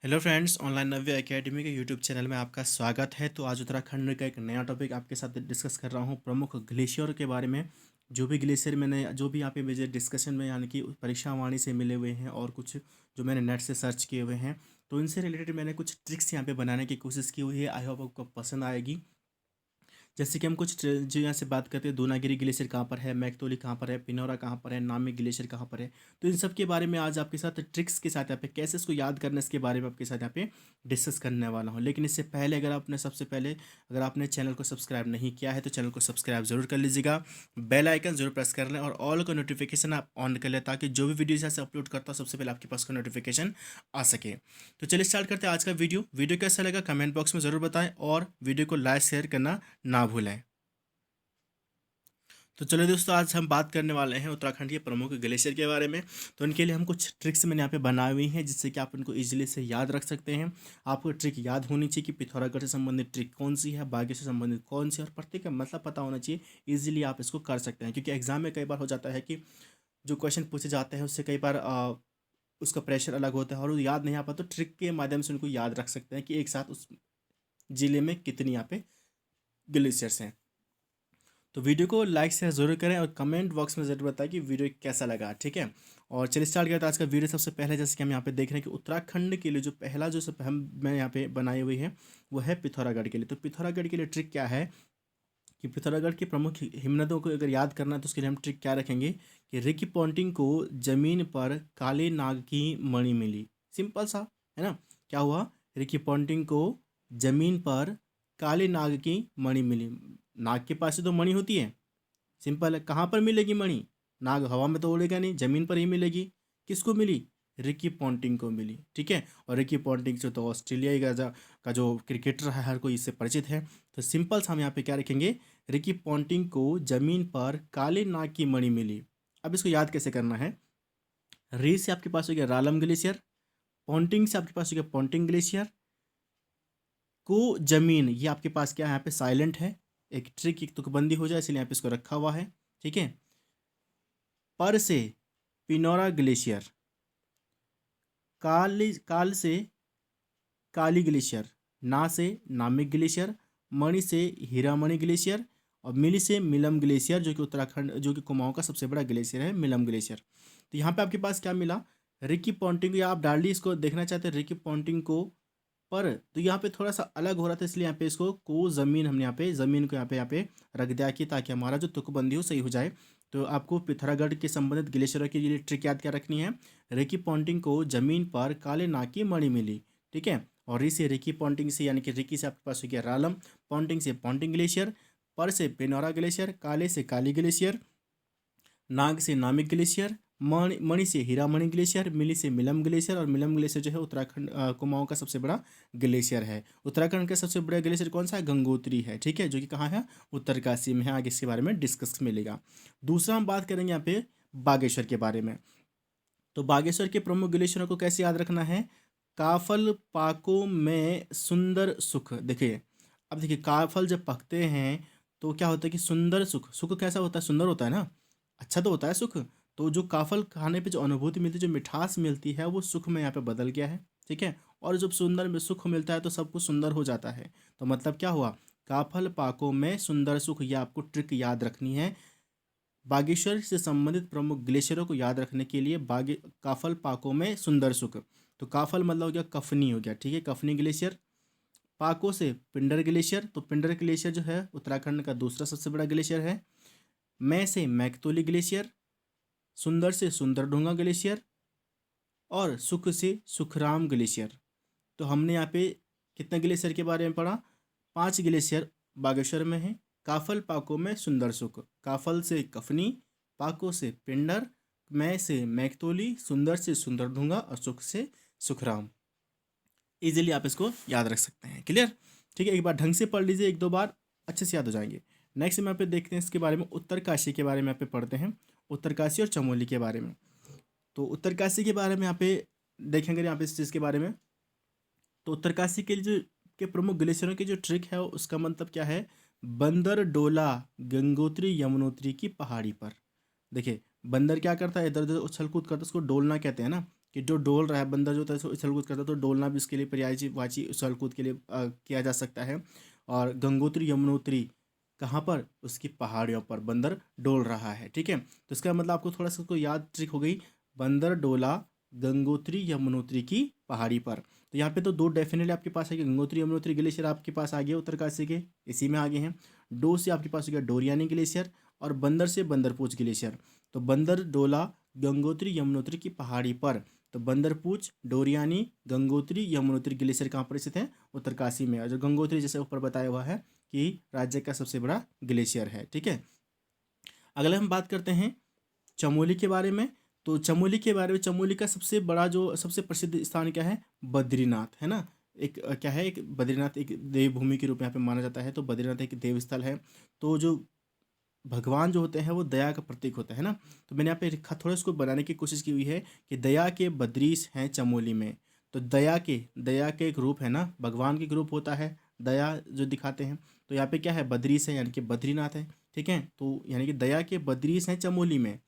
Hello friends, online नव्य academy के YouTube channel में आपका स्वागत है। तो आज उत्तराखंड का एक नया टॉपिक आपके साथ डिस्कस कर रहा हूँ, प्रमुख ग्लेशियर के बारे में। जो भी ग्लेशियर मैंने जो भी यहाँ पे मुझे डिस्कशन में यानी कि परीक्षा वाणी से मिले हुए हैं और कुछ जो मैंने नेट से सर्च किए हुए हैं, तो इनसे रिलेटेड मैंने कुछ ट्रिक्स यहाँ पे बनाने की कोशिश की हुई है। आई होप आपको पसंद आएगी। जैसे कि हम कुछ जो यहाँ से बात करते हैं, दूनागिरी ग्लेशियर कहाँ पर है, मैकतोली कहाँ पर है, पिनौरा कहाँ पर है, नामिक ग्लेशियर कहाँ पर है। तो इन सब के बारे में आज आपके साथ ट्रिक्स के साथ यहाँ पे कैसे इसको याद करना, इसके बारे में आपके साथ यहाँ पे डिस्कस करने वाला हूँ। लेकिन इससे पहले सबसे पहले अगर आपने चैनल को सब्सक्राइब नहीं किया है तो चैनल को सब्सक्राइब जरूर कर लीजिएगा। बेल आइकन जरूर प्रेस कर लें और ऑल का नोटिफिकेशन आप ऑन कर लें, ताकि जो भी वीडियो यहाँ से अपलोड करता हूँ सबसे पहले आपके पास का नोटिफिकेशन आ सके। तो चलिए स्टार्ट करते हैं आज का वीडियो। वीडियो कैसा लगा कमेंट बॉक्स में ज़रूर बताएं और वीडियो को लाइक शेयर करना ना भूलें। तो चलो दोस्तों, आज हम बात करने वाले हैं उत्तराखंड के प्रमुख ग्लेशियर के बारे में। तो इनके लिए हम कुछ ट्रिक्स मैंने यहाँ पे बनाई हुई हैं, जिससे कि आप इनको इजीली से याद रख सकते हैं। आपको ट्रिक याद होनी चाहिए कि पिथौरागढ़ से संबंधित ट्रिक कौन सी है, बागेश्वर से संबंधित कौन सी है, और प्रत्येक का मतलब पता होना चाहिए। ईजिली आप इसको कर सकते हैं, क्योंकि एग्जाम में कई बार हो जाता है कि जो क्वेश्चन पूछे जाते हैं उससे कई बार उसका प्रेशर अलग होता है और वो याद नहीं आ पाता। तो ट्रिक के माध्यम से उनको याद रख सकते हैं कि एक साथ उस जिले में कितनी यहाँ पे ग्लेशियर्स हैं। तो वीडियो को लाइक शेयर जरूर करें और कमेंट बॉक्स में ज़रूर बताएं कि वीडियो कैसा लगा, ठीक है। और चलिए स्टार्ट करते हैं आज का वीडियो। सबसे पहले जैसे कि हम यहाँ पे देख रहे हैं कि उत्तराखंड के लिए जो पहला जो सब हम मैं यहाँ पे बनाई हुई है वो है पिथौरागढ़ के लिए। तो पिथौरागढ़ के लिए ट्रिक क्या है कि पिथौरागढ़ की प्रमुख हिमनदों को अगर याद करना है तो उसके लिए हम ट्रिक क्या रखेंगे कि रिकी पॉन्टिंग को जमीन पर काले नाग की मणि मिली। सिंपल सा है ना। क्या हुआ? रिकी पॉन्टिंग को जमीन पर काले नाग की मणि मिली। नाग के पास ही तो मणि होती है। सिंपल है। कहाँ पर मिलेगी मणि? नाग हवा में तो उड़ेगा नहीं, जमीन पर ही मिलेगी। किसको मिली? रिकी पॉन्टिंग को मिली, ठीक है। और रिकी पॉन्टिंग से तो ऑस्ट्रेलिया का जो क्रिकेटर है हर कोई इससे परिचित है। तो सिंपल सा हम यहाँ पे क्या रखेंगे, रिकी पॉन्टिंग को जमीन पर काले नाग की मणि मिली। अब इसको याद कैसे करना है? री से आपके पास हो गया रालम ग्लेशियर, पॉन्टिंग से आपके पास हो गया पॉन्टिंग ग्लेशियर, को जमीन ये आपके पास क्या है यहाँ पे साइलेंट है। एक ट्रिक एक तुकबंदी हो जाए इसलिए यहाँ पे इसको रखा हुआ है, ठीक है। पर से पिनौरा ग्लेशियर, काल से काली ग्लेशियर, ना से नामिक ग्लेशियर, मणि से हीरामणि ग्लेशियर, और मिली से मिलम ग्लेशियर, जो कि उत्तराखंड जो कि कुमाऊं का सबसे बड़ा ग्लेशियर है, मिलम ग्लेशियर। तो यहाँ पे आपके पास क्या मिला? रिकी पॉन्टिंग, या आप डार्ली इसको देखना चाहते हैं रिकी पॉन्टिंग को पर, तो यहाँ पे थोड़ा सा अलग हो रहा था इसलिए यहाँ पे इसको को ज़मीन हमने यहाँ पे ज़मीन को यहाँ पे रख दिया कि ताकि हमारा जो तुकबंदी हो सही हो जाए। तो आपको पिथौरागढ़ के संबंधित ग्लेशियरों के लिए ट्रिक याद क्या रखनी है? रिकी पॉन्टिंग को जमीन पर काले नाग की मणि मिली, ठीक है। और री से रिकी पॉन्टिंग से यानी कि रिकी से आपके पास हो गया रालम, पॉन्टिंग से पॉन्टिंग ग्लेशियर, पर से पिनौरा ग्लेशियर, काले से काली ग्लेशियर, नाग से नामिक ग्लेशियर, मणि से हीरामणि ग्लेशियर, मिली से मिलम ग्लेशियर। और मिलम ग्लेशियर जो है उत्तराखंड कुमाऊं का सबसे बड़ा ग्लेशियर है। उत्तराखंड का सबसे बड़ा ग्लेशियर कौन सा है? गंगोत्री है, ठीक है, जो कि कहाँ है? उत्तरकाशी में है। आगे इसके बारे में डिस्कस मिलेगा। दूसरा हम बात करेंगे यहाँ पे बागेश्वर के बारे में। तो बागेश्वर के प्रमुख ग्लेशियरों को कैसे याद रखना है? काफल पाको में सुंदर सुख। देखिए, अब देखिए काफल जब पकते हैं तो क्या होता है कि सुंदर सुख, सुख कैसा होता है? सुंदर होता है ना, अच्छा तो होता है सुख। तो जो काफल खाने पे जो अनुभूति मिलती है, जो मिठास मिलती है, वो सुख में यहाँ पे बदल गया है, ठीक है। और जब सुंदर में सुख मिलता है तो सब कुछ सुंदर हो जाता है। तो मतलब क्या हुआ? काफल पाको में सुंदर सुख, ये आपको ट्रिक याद रखनी है। बागेश्वर से संबंधित प्रमुख ग्लेशियरों को याद रखने के लिए बागे काफल पाको में सुंदर सुख। तो काफल मतलब हो गया कफनी, हो गया, ठीक है, कफनी ग्लेशियर। पाको से पिंडर ग्लेशियर, तो पिंडर ग्लेशियर जो है उत्तराखंड का दूसरा सबसे बड़ा ग्लेशियर है। मैं से मैकतोली ग्लेशियर, सुंदर से सुंदरढूंगा ग्लेशियर, और सुख से सुखराम ग्लेशियर। तो हमने यहाँ पे कितने ग्लेशियर के बारे में पढ़ा? 5 ग्लेशियर बागेश्वर में है। काफल पाको में सुंदर सुख, काफल से कफनी, पाको से पिंडर, मैं से मैकतोली, सुंदर से सुंदरढूंगा, और सुख से सुखराम। इजीली आप इसको याद रख सकते हैं। क्लियर? ठीक है, एक बार ढंग से पढ़ लीजिए, एक दो बार अच्छे से याद हो जाएंगे। नेक्स्ट में यहाँ पे देखते हैं इसके बारे में, उत्तरकाशी के बारे में यहाँ पे पढ़ते हैं, उत्तरकाशी और चमोली के बारे में। तो उत्तरकाशी के बारे में यहाँ पे देखेंगे, यहाँ पे इस चीज़ के बारे में। तो उत्तरकाशी के जो के प्रमुख ग्लेशियरों की जो ट्रिक है उसका मतलब क्या है? बंदर डोला गंगोत्री यमुनोत्री की पहाड़ी पर। देखिए, बंदर क्या करता है? इधर उधर उछल कूद करता है, उसको डोलना कहते हैं ना, कि जो डोल रहा है, बंदर जो होता है उछल कूद करता है, तो डोलना भी इसके लिए पर्यायवाची उछल कूद के लिए किया जा सकता है। और गंगोत्री यमुनोत्री कहाँ पर, उसकी पहाड़ियों पर बंदर डोल रहा है। ठीक है, तो इसका मतलब आपको थोड़ा सा इसको याद ट्रिक हो गई, बंदर डोला गंगोत्री यमुनोत्री की पहाड़ी पर। तो यहाँ पे तो दो डेफिनेटली आपके पास है कि गंगोत्री यमुनोत्री ग्लेशियर आपके पास आ गया उत्तरकाशी के, इसी में आगे हैं। डो से आपके पास हो गया डोरियानी ग्लेशियर, और बंदर से बंदरपूछ ग्लेशियर। तो बंदर डोला गंगोत्री यमुनोत्री की पहाड़ी पर, तो बंदरपूछ, डोरियानी, गंगोत्री, यमुनोत्री ग्लेशियर कहाँ पर स्थित है, उत्तरकाशी में। और जो गंगोत्री जैसे ऊपर बताया हुआ है कि राज्य का सबसे बड़ा ग्लेशियर है। ठीक है, अगला हम बात करते हैं चमोली के बारे में। तो चमोली के बारे में, चमोली का सबसे बड़ा जो सबसे प्रसिद्ध स्थान क्या है, बद्रीनाथ है ना। एक क्या है, एक बद्रीनाथ एक देवभूमि के रूप में यहाँ पे माना जाता है। तो बद्रीनाथ एक देव स्थल है। तो जो भगवान जो होते हैं वो दया का प्रतीक होता है ना। तो मैंने यहाँ पे लिखा, थोड़ा इसको बनाने की कोशिश की हुई है कि दया के बद्रीश हैं चमोली में। तो दया के एक रूप है ना, भगवान के एक रूप होता है दया जो दिखाते हैं। तो यहाँ पे क्या है, बद्रीश है यानी कि बद्रीनाथ है। ठीक है, तो यानी कि दया के बद्रीश हैं चमोली में।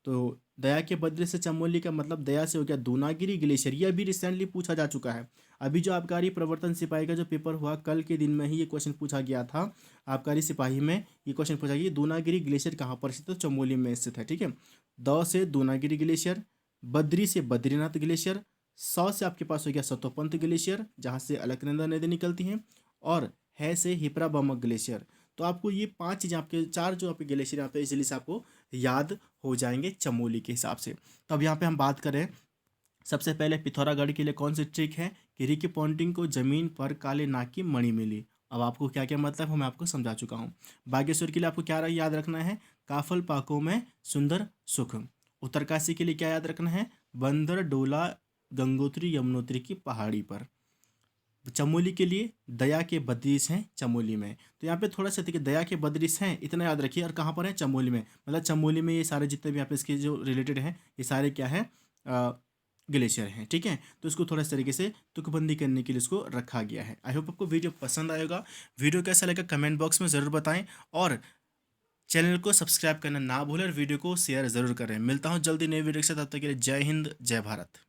तो दया के बद्री से चमोली का मतलब दया से हो गया दूनागिरी ग्लेशियर। ये अभी रिसेंटली पूछा जा चुका है। अभी जो आबकारी प्रवर्तन सिपाही का जो पेपर हुआ कल के दिन में ही ये क्वेश्चन पूछा गया था। आबकारी सिपाही में ये क्वेश्चन पूछा गया, दूनागिरी ग्लेशियर कहाँ पर स्थित है, तो चमोली में स्थित है। ठीक है, द से दूनागिरी ग्लेशियर, बद्री से बद्रीनाथ ग्लेशियर, सौ से आपके पास हो गया सतोपंत ग्लेशियर जहाँ से अलकनंदा नदी निकलती हैं, और है से हिपरा बमक ग्लेशियर। तो आपको ये 5 चीज़ें, आपके 4 जो आपके ग्लेशियर यहाँ पे इजीली से आपको याद हो जाएंगे चमोली के हिसाब से। तो अब यहाँ पे हम बात करें, सबसे पहले पिथौरागढ़ के लिए कौन सी ट्रिक है कि रिकी पॉन्टिंग को जमीन पर काले नाग की मणि मिली। अब आपको क्या क्या मतलब है मैं आपको समझा चुका हूँ। बागेश्वर के लिए आपको क्या याद रखना है, काफल पाकों में सुंदर सुख। उत्तरकाशी के लिए क्या याद रखना है, बंदर डोला गंगोत्री यमुनोत्री की पहाड़ी पर। चमोली के लिए दया के बद्रीश हैं चमोली में। तो यहाँ पे थोड़ा सा देखिए, दया के बद्रीश हैं इतना याद रखिए, और कहाँ पर है, चमोली में। मतलब चमोली में ये सारे जितने भी यहाँ पे इसके जो रिलेटेड हैं ये सारे क्या है, ग्लेशियर हैं। ठीक है, तो इसको थोड़ा इस तरीके से तुकबंदी करने के लिए इसको रखा गया है। आई होप आपको वीडियो पसंद आएगा। वीडियो कैसा लगा कमेंट बॉक्स में ज़रूर बताएं, और चैनल को सब्सक्राइब करना ना भूलें, और वीडियो को शेयर ज़रूर करें। मिलता हूँ जल्दी नए वीडियो के साथ, तब तक के लिए जय हिंद जय भारत।